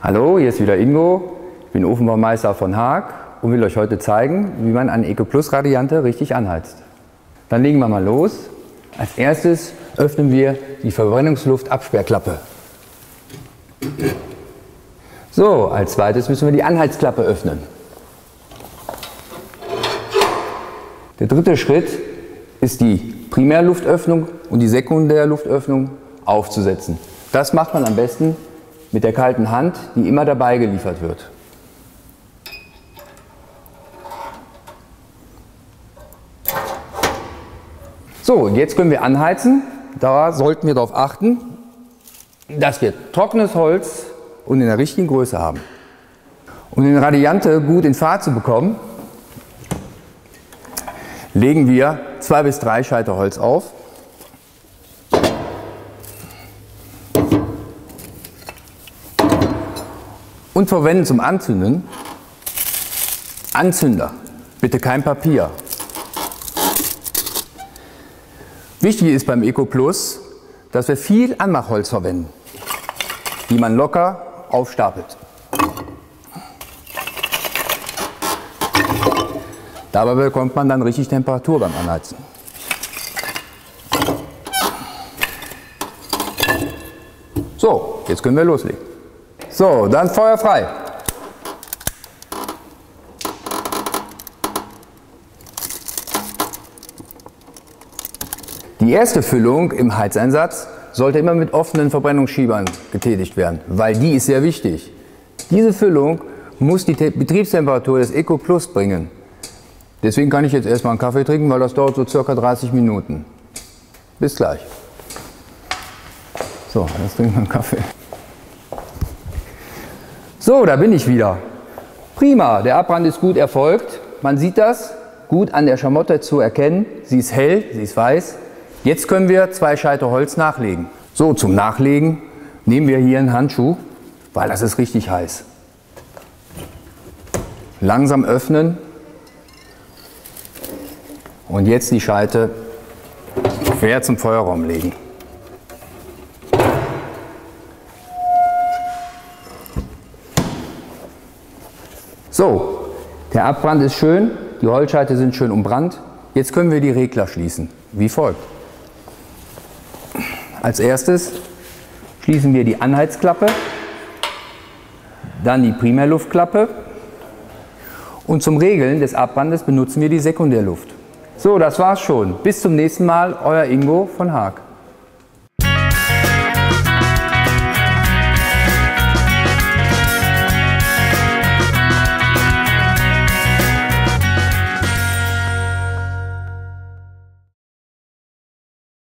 Hallo, hier ist wieder Ingo. Ich bin Ofenbaumeister von Haag und will euch heute zeigen, wie man eine EcoPlus Radiante richtig anheizt. Dann legen wir mal los. Als erstes öffnen wir die Verbrennungsluftabsperrklappe. So, als zweites müssen wir die Anheizklappe öffnen. Der dritte Schritt ist die Primärluftöffnung und die Sekundärluftöffnung aufzusetzen. Das macht man am besten mit der kalten Hand, die immer dabei geliefert wird. So, jetzt können wir anheizen. Da sollten wir darauf achten, dass wir trockenes Holz und in der richtigen Größe haben. Um den Radiante gut in Fahrt zu bekommen, legen wir 2 bis 3 Scheite Holz auf. Und verwenden zum Anzünden Anzünder. Bitte kein Papier. Wichtig ist beim EcoPlus, dass wir viel Anmachholz verwenden, die man locker aufstapelt. Dabei bekommt man dann richtig Temperatur beim Anheizen. So, jetzt können wir loslegen. So, dann Feuer frei. Die erste Füllung im Heizeinsatz sollte immer mit offenen Verbrennungsschiebern getätigt werden, weil die ist sehr wichtig. Diese Füllung muss die Betriebstemperatur des EcoPlus bringen. Deswegen kann ich jetzt erstmal einen Kaffee trinken, weil das dauert so circa 30 Minuten. Bis gleich. So, jetzt trinken wir einen Kaffee. So, da bin ich wieder. Prima, der Abbrand ist gut erfolgt. Man sieht das gut an der Schamotte zu erkennen. Sie ist hell, sie ist weiß. Jetzt können wir 2 Scheite Holz nachlegen. So, zum Nachlegen nehmen wir hier einen Handschuh, weil das ist richtig heiß. Langsam öffnen und jetzt die Scheite quer zum Feuerraum legen. So, der Abbrand ist schön, die Holzscheite sind schön umbrannt. Jetzt können wir die Regler schließen, wie folgt. Als erstes schließen wir die Anheizklappe, dann die Primärluftklappe und zum Regeln des Abbrandes benutzen wir die Sekundärluft. So, das war's schon. Bis zum nächsten Mal, euer Ingo von Haag.